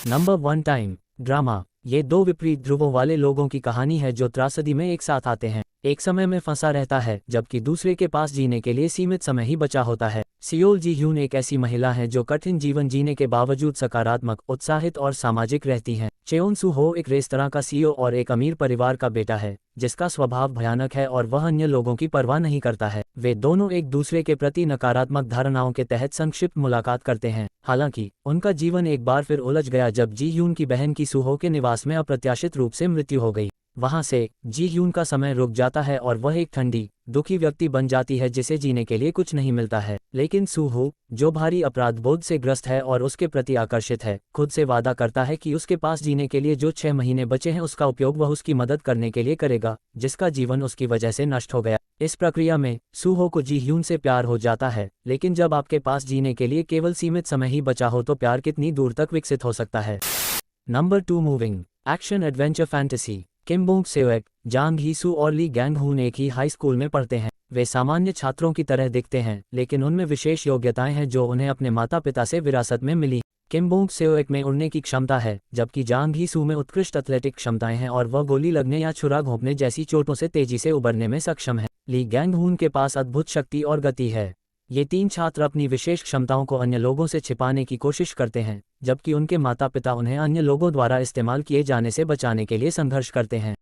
Number 1 time drama. ये दो विपरीत ध्रुवों वाले लोगों की कहानी है जो त्रासदी में एक साथ आते हैं। एक समय में फंसा रहता है जबकि दूसरे के पास जीने के लिए सीमित समय ही बचा होता है। सियोल जी ह्यून एक ऐसी महिला है जो कठिन जीवन जीने के बावजूद सकारात्मक, उत्साहित और सामाजिक रहती हैं। चेओन सू हो एक रेस्तरां का सीईओ और एक अमीर परिवार का बेटा है जिसका स्वभाव भयानक है और वह अन्य लोगों की परवाह नहीं करता है। वे दोनों एक दूसरे के प्रति नकारात्मक धारणाओं के तहत संक्षिप्त मुलाकात करते हैं। हालांकि उनका जीवन एक बार फिर उलझ गया जब जी ह्यून की बहन की सूहो के निवास में अप्रत्याशित रूप से मृत्यु हो गई। वहां से जी ह्यून का समय रुक जाता है और वह एक ठंडी, दुखी व्यक्ति बन जाती है जिसे जीने के लिए कुछ नहीं मिलता है। लेकिन सूहो, जो भारी अपराधबोध से ग्रस्त है और उसके प्रति आकर्षित है, खुद से वादा करता है कि उसके पास जीने के लिए जो 6 महीने बचे हैं उसका उपयोग वह उसकी मदद करने के लिए करेगा, जिसका जीवन उसकी वजह से नष्ट हो गया। इस प्रक्रिया में सूहो को जी ह्यून से प्यार हो जाता है, लेकिन जब आपके पास जीने के लिए केवल सीमित समय ही बचा हो तो प्यार कितनी दूर तक विकसित हो सकता है। Number 2 moving action adventure fantasy. Kim Bong Seok, Jang Hee soo और ली गैंग-हून एक ही हाई स्कूल में पढ़ते हैं। वे सामान्य छात्रों की तरह दिखते हैं, लेकिन उनमें विशेष योग्यताएं हैं जो उन्हें अपने माता पिता से विरासत में मिली। किम बोंग सेओक में उड़ने की क्षमता है, जबकि जांग ही-सू में उत्कृष्ट एथलेटिक क्षमताएं हैं और वह गोली लगने या छुरा घोंपने जैसी चोटों से तेजी से उबरने में सक्षम है। ली गैंग-हून के पास अद्भुत शक्ति और गति है। ये 3 छात्र अपनी विशेष क्षमताओं को अन्य लोगों से छिपाने की कोशिश करते हैं, जबकि उनके माता पिता उन्हें अन्य लोगों द्वारा इस्तेमाल किए जाने से बचाने के लिए संघर्ष करते हैं।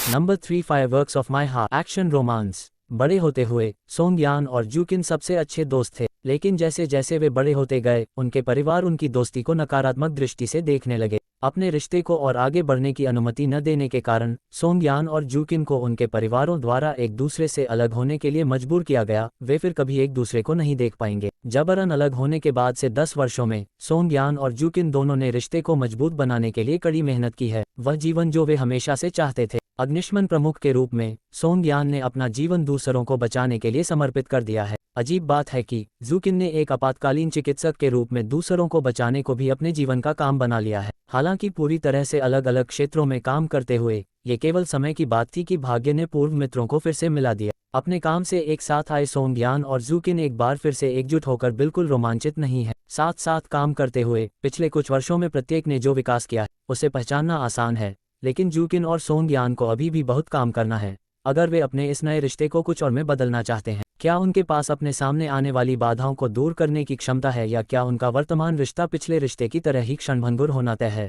Number 3 fireworks of my heart action romance. बड़े होते हुए सोंग यान और जूकिन सबसे अच्छे दोस्त थे, लेकिन जैसे जैसे वे बड़े होते गए उनके परिवार उनकी दोस्ती को नकारात्मक दृष्टि से देखने लगे। अपने रिश्ते को और आगे बढ़ने की अनुमति न देने के कारण सोंग यान और जूकिन को उनके परिवारों द्वारा एक दूसरे से अलग होने के लिए मजबूर किया गया। वे फिर कभी एक दूसरे को नहीं देख पाएंगे। जबरन अलग होने के बाद से 10 वर्षों में सोंग यान और जूकिन दोनों ने रिश्ते को मजबूत बनाने के लिए कड़ी मेहनत की है, वह जीवन जो वे हमेशा से चाहते थे। अग्निशमन प्रमुख के रूप में सोंग यान ने अपना जीवन दूसरों को बचाने के लिए समर्पित कर दिया है। अजीब बात है कि जूकिन ने एक आपातकालीन चिकित्सक के रूप में दूसरों को बचाने को भी अपने जीवन का काम बना लिया है। हालांकि पूरी तरह से अलग अलग क्षेत्रों में काम करते हुए ये केवल समय की बात थी कि भाग्य ने पूर्व मित्रों को फिर से मिला दिया। अपने काम से एक साथ आए सोंग यान और जूकिन एक बार फिर से एकजुट होकर बिल्कुल रोमांचित नहीं है। साथ साथ काम करते हुए पिछले कुछ वर्षों में प्रत्येक ने जो विकास किया है उसे पहचानना आसान है, लेकिन जूकिन और सोंग यान को अभी भी बहुत काम करना है अगर वे अपने इस नए रिश्ते को कुछ और में बदलना चाहते हैं। क्या उनके पास अपने सामने आने वाली बाधाओं को दूर करने की क्षमता है, या क्या उनका वर्तमान रिश्ता पिछले रिश्ते की तरह ही क्षणभंगुर होना तय है।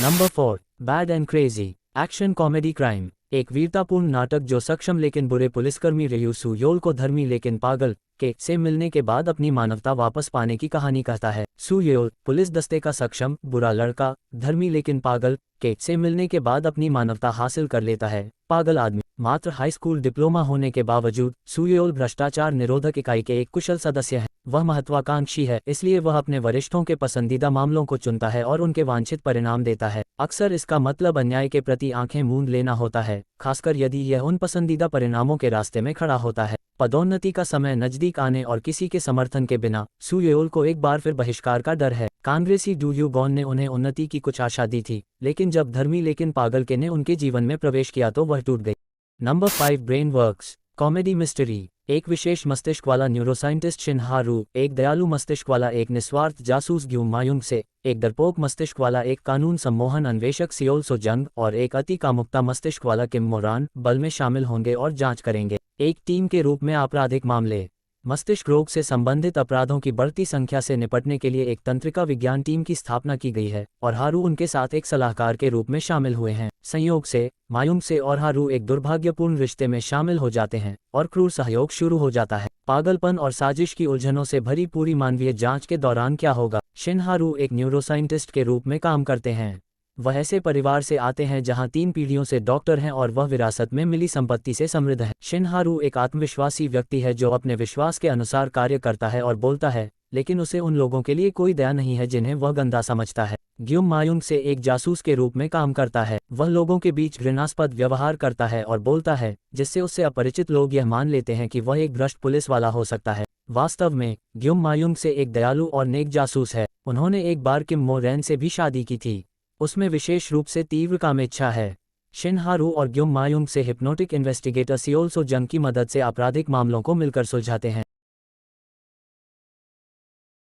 Number 4 bad and crazy action comedy crime. एक वीरतापूर्ण नाटक जो सक्षम लेकिन बुरे पुलिसकर्मी रयू सू योल को धर्मी लेकिन पागल के से मिलने के बाद अपनी मानवता वापस पाने की कहानी कहता है। सू योल पुलिस दस्ते का सक्षम बुरा लड़का, धर्मी लेकिन पागल के से मिलने के बाद अपनी मानवता हासिल कर लेता है। पागल आदमी। मात्र हाई स्कूल डिप्लोमा होने के बावजूद सू योल भ्रष्टाचार निरोधक इकाई के एक कुशल सदस्य है। वह महत्वाकांक्षी है, इसलिए वह अपने वरिष्ठों के पसंदीदा मामलों को चुनता है और उनके वांछित परिणाम देता है। अक्सर इसका मतलब अन्याय के प्रति आंखें मूंद लेना होता है, खासकर यदि यह उन पसंदीदा परिणामों के रास्ते में खड़ा होता है। पदोन्नति का समय नजदीक आने और किसी के समर्थन के बिना सू योल को एक बार फिर बहिष्कार का डर है। कांग्रेसी डू यू गॉन ने उन्हें उन्नति की कुछ आशा दी थी, लेकिन जब धर्मी लेकिन पागल के ने उनके जीवन में प्रवेश किया तो वह टूट गई। Number 5 brain works comedy mystery. एक विशेष मस्तिष्क वाला न्यूरोसाइंटिस्ट शिन हारू, एक दयालु मस्तिष्क वाला एक निस्वार्थ जासूस ग्यूम मायुंग से, एक डरपोक मस्तिष्क वाला एक कानून सम्मोहन अन्वेषक सियोल सो जंग और एक अति कामुकता मस्तिष्क वाला किम मोरान बल में शामिल होंगे और जांच करेंगे। एक टीम के रूप में आपराधिक मामले, मस्तिष्क रोग से संबंधित अपराधों की बढ़ती संख्या से निपटने के लिए एक तंत्रिका विज्ञान टीम की स्थापना की गई है और हारू उनके साथ एक सलाहकार के रूप में शामिल हुए हैं। संयोग से मायुंग से और हारू एक दुर्भाग्यपूर्ण रिश्ते में शामिल हो जाते हैं और क्रूर सहयोग शुरू हो जाता है। पागलपन और साजिश की उलझनों से भरी पूरी मानवीय जांच के दौरान क्या होगा। शिन हारू एक न्यूरोसाइंटिस्ट के रूप में काम करते हैं। वह ऐसे परिवार से आते हैं जहां 3 पीढ़ियों से डॉक्टर हैं और वह विरासत में मिली संपत्ति से समृद्ध है। शिन हारू एक आत्मविश्वासी व्यक्ति है जो अपने विश्वास के अनुसार कार्य करता है और बोलता है, लेकिन उसे उन लोगों के लिए कोई दया नहीं है जिन्हें वह गंदा समझता है। ग्यूम मायुंग से एक जासूस के रूप में काम करता है। वह लोगों के बीच घृणास्पद व्यवहार करता है और बोलता है, जिससे उससे अपरिचित लोग यह मान लेते हैं कि वह एक भ्रष्ट पुलिस वाला हो सकता है। वास्तव में ग्यूम मायुंग से एक दयालु और नेक जासूस है। उन्होंने एक बार किम मोरैन से भी शादी की थी। उसमें विशेष रूप से तीव्र कामेच्छा है। शिन हारू और ग्यूम मायुंग से हिप्नोटिक इन्वेस्टिगेटर सियोल सो जंग की मदद से आपराधिक मामलों को मिलकर सुलझाते हैं।